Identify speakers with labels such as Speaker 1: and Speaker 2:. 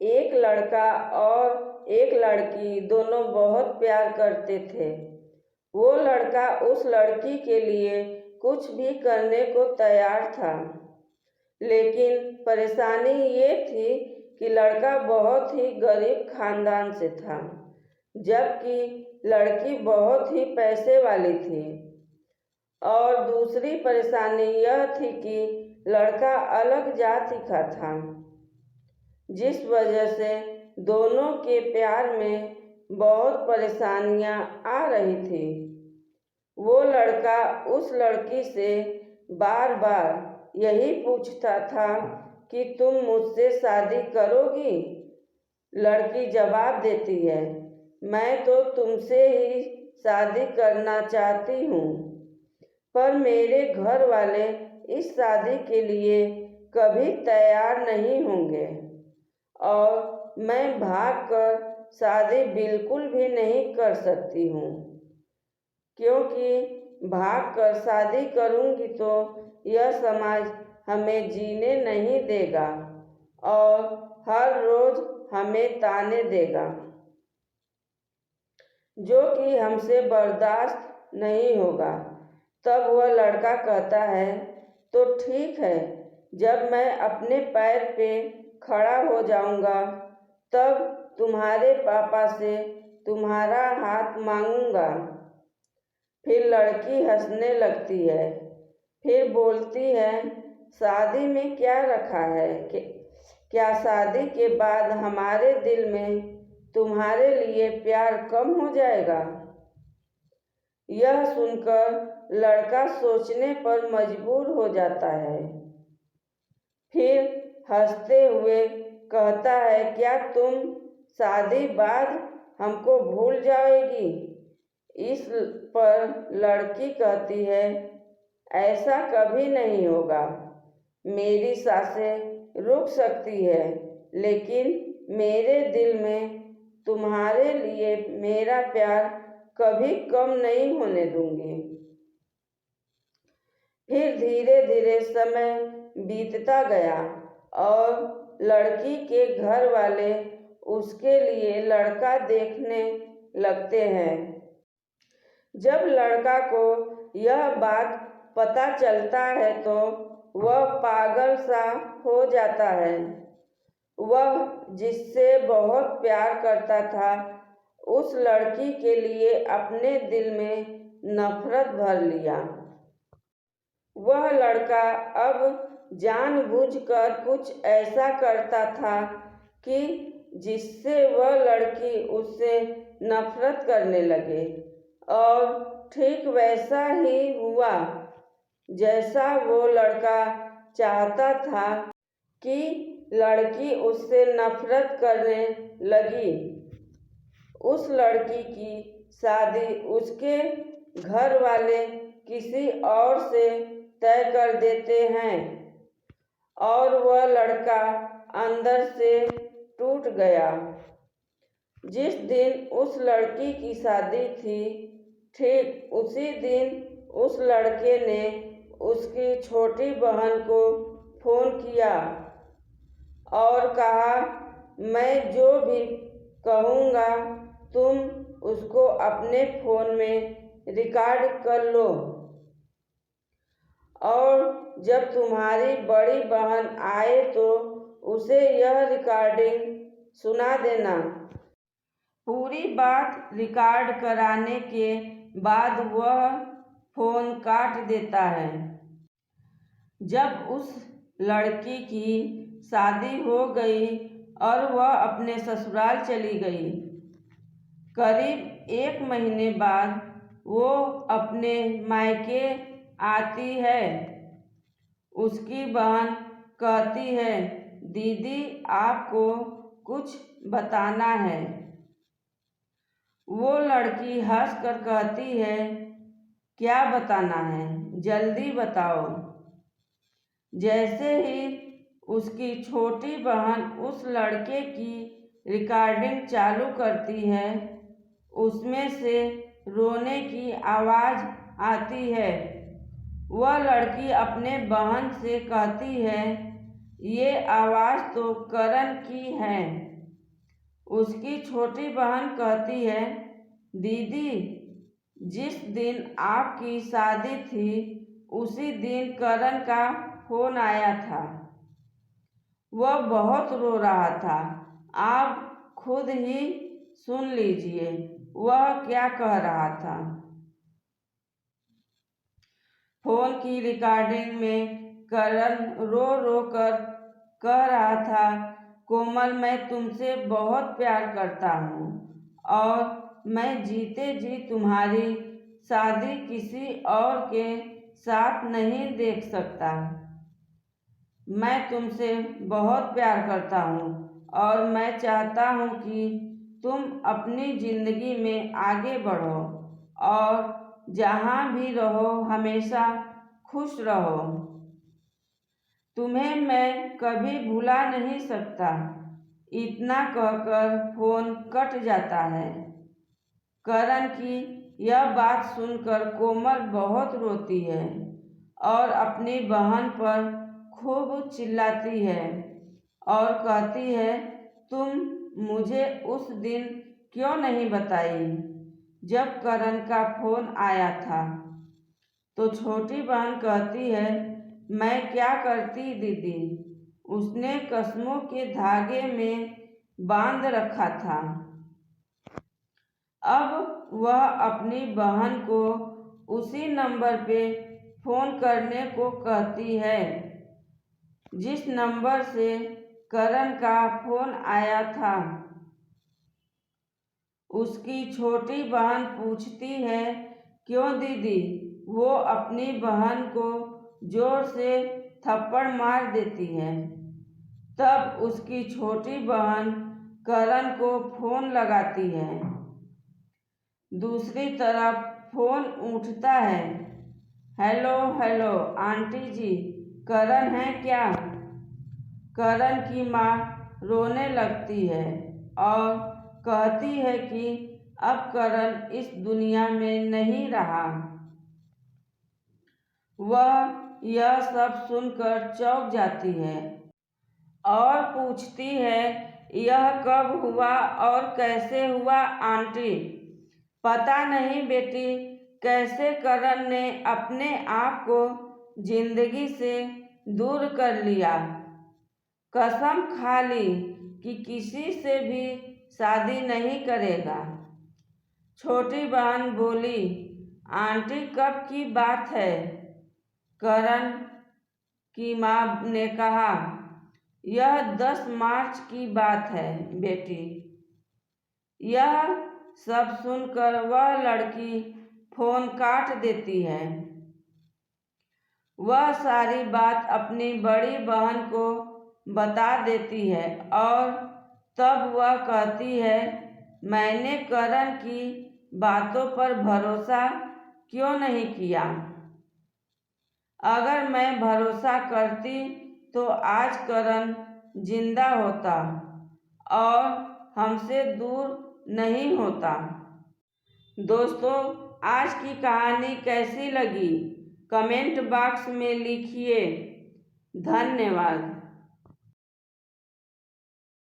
Speaker 1: एक लड़का और एक लड़की दोनों बहुत प्यार करते थे। वो लड़का उस लड़की के लिए कुछ भी करने को तैयार था, लेकिन परेशानी ये थी कि लड़का बहुत ही गरीब खानदान से था, जबकि लड़की बहुत ही पैसे वाली थी। और दूसरी परेशानी यह थी कि लड़का अलग जाति का था, जिस वजह से दोनों के प्यार में बहुत परेशानियां आ रही थी। वो लड़का उस लड़की से बार बार यही पूछता था कि तुम मुझसे शादी करोगी? लड़की जवाब देती है, मैं तो तुमसे ही शादी करना चाहती हूँ, पर मेरे घर वाले इस शादी के लिए कभी तैयार नहीं होंगे और मैं भागकर शादी बिल्कुल भी नहीं कर सकती हूँ, क्योंकि भागकर शादी करूँगी तो यह समाज हमें जीने नहीं देगा और हर रोज़ हमें ताने देगा, जो कि हमसे बर्दाश्त नहीं होगा। तब वह लड़का कहता है, तो ठीक है, जब मैं अपने पैर पे खड़ा हो जाऊंगा तब तुम्हारे पापा से तुम्हारा हाथ मांगूंगा। फिर लड़की हंसने लगती है, फिर बोलती है, शादी में क्या रखा है? क्या शादी के बाद हमारे दिल में तुम्हारे लिए प्यार कम हो जाएगा? यह सुनकर लड़का सोचने पर मजबूर हो जाता है। फिर हंसते हुए कहता है, क्या तुम शादी बाद हमको भूल जाओगी? इस पर लड़की कहती है, ऐसा कभी नहीं होगा। मेरी सांसें रुक सकती है, लेकिन मेरे दिल में तुम्हारे लिए मेरा प्यार कभी कम नहीं होने दूंगी। फिर धीरे धीरे समय बीतता गया और लड़की के घर वाले उसके लिए लड़का देखने लगते हैं। जब लड़का को यह बात पता चलता है तो वह पागल सा हो जाता है। वह जिससे बहुत प्यार करता था, उस लड़की के लिए अपने दिल में नफरत भर लिया। वह लड़का अब जानबूझकर कुछ ऐसा करता था कि जिससे वह लड़की उससे नफरत करने लगे, और ठीक वैसा ही हुआ जैसा वो लड़का चाहता था कि लड़की उससे नफरत करने लगी। उस लड़की की शादी उसके घर वाले किसी और से तय कर देते हैं और वह लड़का अंदर से टूट गया। जिस दिन उस लड़की की शादी थी, ठीक उसी दिन उस लड़के ने उसकी छोटी बहन को फोन किया और कहा, मैं जो भी कहूँगा तुम उसको अपने फ़ोन में रिकॉर्ड कर लो और जब तुम्हारी बड़ी बहन आए तो उसे यह रिकॉर्डिंग सुना देना। पूरी बात रिकॉर्ड कराने के बाद वह फ़ोन काट देता है। जब उस लड़की की शादी हो गई और वह अपने ससुराल चली गई, करीब 1 महीने बाद वो अपने मायके आती है। उसकी बहन कहती है, दीदी आपको कुछ बताना है। वो लड़की हंसकर कहती है, क्या बताना है, जल्दी बताओ। जैसे ही उसकी छोटी बहन उस लड़के की रिकॉर्डिंग चालू करती है, उसमें से रोने की आवाज़ आती है। वह लड़की अपने बहन से कहती है, ये आवाज़ तो करण की है। उसकी छोटी बहन कहती है, दीदी, जिस दिन आपकी शादी थी उसी दिन करण का फोन आया था। वह बहुत रो रहा था। आप खुद ही सुन लीजिए वह क्या कह रहा था। फोन की रिकॉर्डिंग में करण रो रो कर कह रहा था, कोमल, मैं तुमसे बहुत प्यार करता हूँ और मैं जीते जी तुम्हारी शादी किसी और के साथ नहीं देख सकता। मैं तुमसे बहुत प्यार करता हूँ और मैं चाहता हूँ कि तुम अपनी ज़िंदगी में आगे बढ़ो और जहाँ भी रहो हमेशा खुश रहो। तुम्हें मैं कभी भुला नहीं सकता। इतना कहकर फोन कट जाता है। करण की यह बात सुनकर कोमल बहुत रोती है और अपनी बहन पर खूब चिल्लाती है और कहती है, तुम मुझे उस दिन क्यों नहीं बताई जब करण का फोन आया था। तो छोटी बहन कहती है, मैं क्या करती दीदी, उसने कसमों के धागे में बांध रखा था। अब वह अपनी बहन को उसी नंबर पे फोन करने को कहती है जिस नंबर से करण का फोन आया था। उसकी छोटी बहन पूछती है, क्यों दीदी? वो अपनी बहन को जोर से थप्पड़ मार देती है। तब उसकी छोटी बहन करण को फोन लगाती है। दूसरी तरफ फोन उठता है। हेलो हेलो आंटी जी, करण है क्या? करण की माँ रोने लगती है और कहती है कि अब करण इस दुनिया में नहीं रहा। वह यह सब सुनकर चौंक जाती है और पूछती है, यह कब हुआ और कैसे हुआ आंटी? पता नहीं बेटी, कैसे करण ने अपने आप को जिंदगी से दूर कर लिया। कसम खा ली कि किसी से भी शादी नहीं करेगा। छोटी बहन बोली, आंटी कब की बात है? करण की माँ ने कहा, यह 10 मार्च की बात है बेटी। यह सब सुनकर वह लड़की फोन काट देती है। वह सारी बात अपनी बड़ी बहन को बता देती है और तब वह कहती है, मैंने करण की बातों पर भरोसा क्यों नहीं किया? अगर मैं भरोसा करती तो आज करण जिंदा होता और हमसे दूर नहीं होता। दोस्तों, आज की कहानी कैसी लगी कमेंट बॉक्स में लिखिए। धन्यवाद।